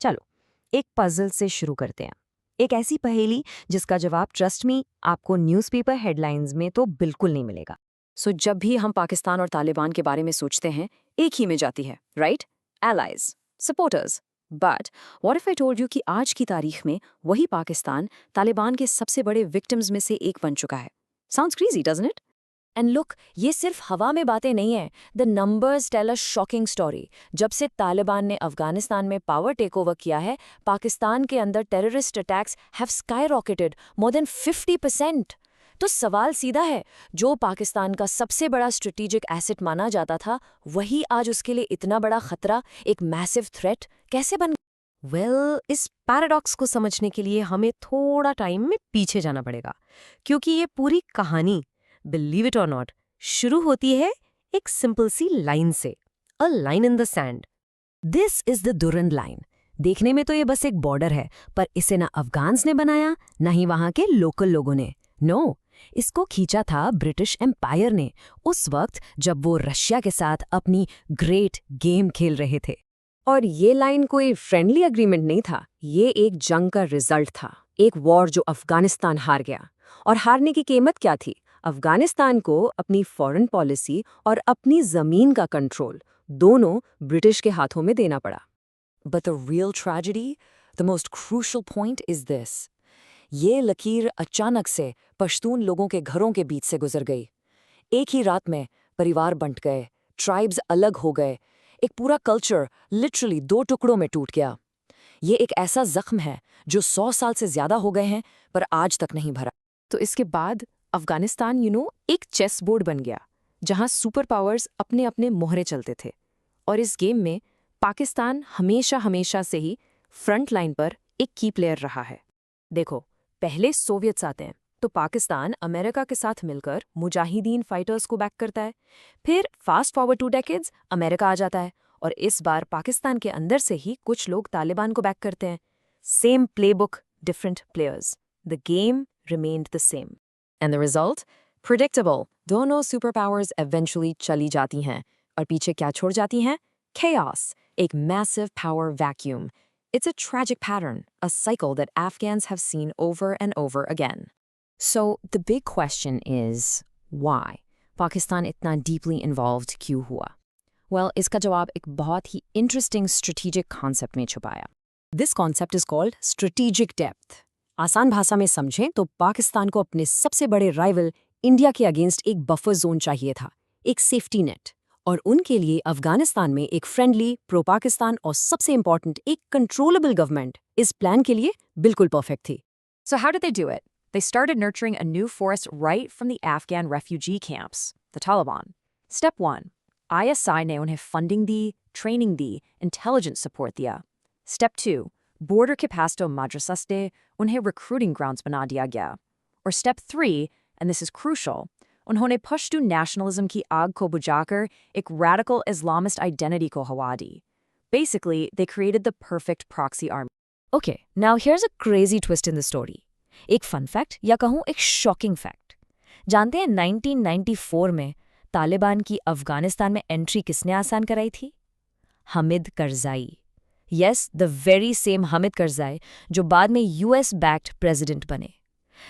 चलो एक पजल से शुरू करते हैं। एक ऐसी पहेली जिसका जवाब ट्रस्ट मी आपको न्यूज़पेपर हेडलाइंस में तो बिल्कुल नहीं मिलेगा। सो जब भी हम पाकिस्तान और तालिबान के बारे में सोचते हैं एक ही में जाती है, right? Allies, supporters. But what if I told you कि आज की तारीख में वही पाकिस्तान तालिबान के सबसे बड़े विक्टिम्स में से एक बन चुका है? Sounds crazy, doesn't it? And look, ये सिर्फ हवा में बातें नहीं हैं। The numbers tell a shocking story. जब से तालिबान ने अफगानिस्तान में पावर टेक ओवर किया है, पाकिस्तान के अंदर terrorist attacks have sky rocketed more than 50%। तो सवाल सीधा है, जो पाकिस्तान का सबसे बड़ा स्ट्रेटेजिक एसेट माना जाता था, वही आज उसके लिए इतना बड़ा खतरा, एक मैसिव थ्रेट कैसे बन? इस पैराडॉक्स को समझने के लिए हमें थोड़ा टाइम में पीछे जाना पड़ेगा, क्योंकि ये पूरी कहानी, बिलीव इट और नॉट, शुरू होती है एक सिंपल सी लाइन से, a line in the sand. This is the Durand line. देखने में तो ये बस एक बॉर्डर है, पर इसे ना अफगान्स ने बनाया, ना ही वहां के लोकल लोगों ने। नो, इसको खींचा था ब्रिटिश एम्पायर ने, उस वक्त जब वो रशिया के साथ अपनी ग्रेट गेम खेल रहे थे। और ये लाइन कोई फ्रेंडली एग्रीमेंट नहीं था, ये एक जंग का रिजल्ट था, एक वॉर जो अफगानिस्तान हार गया। और हारने की कीमत क्या थी? अफगानिस्तान को अपनी फॉरेन पॉलिसी और अपनी जमीन का कंट्रोल दोनों ब्रिटिश के हाथों में देना पड़ा। But the real tragedy, the most crucial point is this. ये लकीर अचानक से पश्तून लोगों के घरों के बीच से गुजर गई। एक ही रात में परिवार बंट गए, ट्राइब्स अलग हो गए, एक पूरा कल्चर लिटरली दो टुकड़ों में टूट गया। ये एक ऐसा जख्म है जो 100 साल से ज्यादा हो गए हैं, पर आज तक नहीं भरा। तो इसके बाद अफगानिस्तान एक चेस बोर्ड बन गया, जहां सुपर पावर्स अपने अपने मोहरे चलते थे। और इस गेम में पाकिस्तान हमेशा हमेशा से ही फ्रंट लाइन पर एक की प्लेयर रहा है। देखो, पहले सोवियट्स आते हैं, तो पाकिस्तान अमेरिका के साथ मिलकर मुजाहिदीन फाइटर्स को बैक करता है। फिर फास्ट फॉरवर्ड 2 डेकेड्स, अमेरिका आ जाता है, और इस बार पाकिस्तान के अंदर से ही कुछ लोग तालिबान को बैक करते हैं। Same playbook, different players. The game remained the same. And the result? Predictable. दोनों सुपर पावर्स एवेंचुअली चली जाती हैं, और पीछे क्या छोड़ जाती हैं? Chaos, एक massive power vacuum. It's a tragic pattern, a cycle that Afghans have seen over and over again. So the big question is, why? Pakistan इतना deeply involved क्यों हुआ? Well, इसका जवाब एक बहुत ही interesting strategic concept में छुपाया। This concept is called strategic depth. आसान भाषा में समझें तो पाकिस्तान को अपने सबसे बड़े राइवल इंडिया के अगेंस्ट एक बफर जोन चाहिए था, एक सेफ्टी नेट। और उनके लिए अफगानिस्तान में एक फ्रेंडली, प्रो पाकिस्तान और सबसे इंपॉर्टेंट एक कंट्रोलेबल गवर्नमेंट इस प्लान के लिए बिल्कुल परफेक्ट थी। So how did they do it? They started nurturing a new force right from the Afghan refugee camps, the Taliban. Step 1. ISI ने उन्हें funding दी, training दी, intelligence support दिया. Step 2. Border के पास तो madrasas थे, उन्हें recruiting grounds बना दिया गया. Or step 3, and this is crucial, उन्होंने पश्तू नेशनलिज्म की आग को बुझाकर एक radical Islamist identity को हवा दी. Basically, they created the perfect proxy army. Okay, now here's a crazy twist in the story. एक फन फैक्ट या कहूँ एक शॉकिंग फैक्ट। जानते हैं 1994 में तालिबान की अफगानिस्तान में एंट्री किसने आसान कराई थी? Hamid Karzai. Yes, the very same Hamid Karzai जो बाद में यूएस बैक्ड प्रेसिडेंट बने।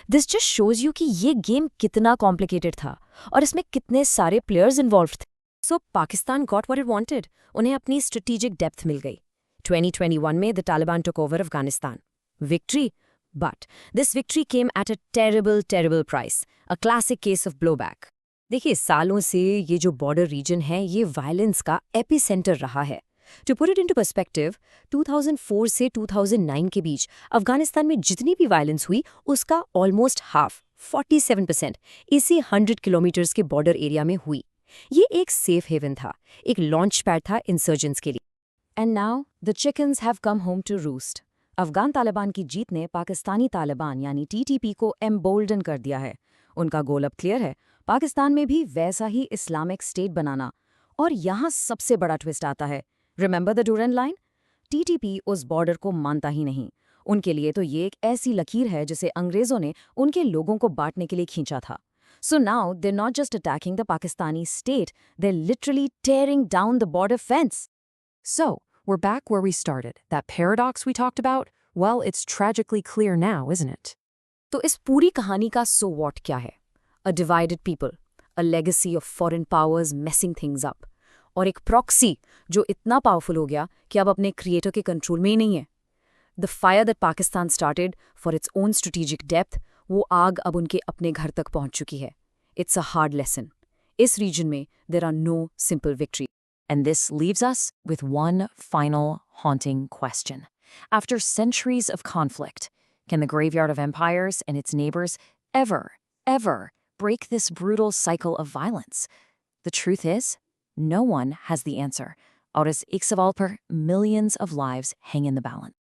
दिस जस्ट शोज यू कि ये गेम कितना कॉम्प्लिकेटेड था और इसमें कितने सारे प्लेयर्स इन्वॉल्व थे। So Pakistan got what it wanted, उन्हें अपनी स्ट्रेटेजिक डेप्थ मिल गई। 2021 में the Taliban took over Afghanistan. Victory? But this victory came at a terrible price, a classic case of blowback. देखिए, सालों से ये जो बॉर्डर रीजन है, ये वायलेंस का एपिसेंटर रहा है। To put it into perspective, 2004 से 2009 के बीच अफगानिस्तान में जितनी भी वायलेंस हुई, उसका ऑलमोस्ट हाफ, 47%, इसी 100 किलोमीटर्स के बॉर्डर एरिया में हुई। ये एक सेफ हेवन था, एक लॉन्च पैड था इंसर्जेंट्स के लिए। And now the chickens have come home to roost. Afghan Taliban की जीत ने पाकिस्तानी तालिबान यानी टीटीपी को एम्बोल्डन कर दिया है। उनका गोल अब क्लियर है, पाकिस्तान में भी वैसा ही इस्लामिक स्टेट बनाना। और यहाँ सबसे बड़ा ट्विस्ट आता है। Remember the Durand line? TTP उस बॉर्डर को मानता ही नहीं। उनके लिए तो ये एक ऐसी लकीर है जिसे अंग्रेजों ने उनके लोगों को बांटने के लिए खींचा था। So now they're not just attacking the Pakistani state, they're literally tearing down the border fence. So, We're back where we started. That paradox we talked about, well, it's tragically clear now, isn't it? तो इस पूरी कहानी का so what क्या है? A divided people, a legacy of foreign powers messing things up, और एक proxy जो इतना powerful हो गया कि अब अपने creator के control में ही नहीं है. The fire that Pakistan started for its own strategic depth, वो आग अब उनके अपने घर तक पहुंच चुकी है. It's a hard lesson. इस region में there are no simple victories. And this leaves us with one final haunting question. After centuries of conflict, can the Graveyard of Empires and its neighbors ever break this brutal cycle of violence? The truth is, no one has the answer. और इस एक सवाल पर millions of lives hang in the balance.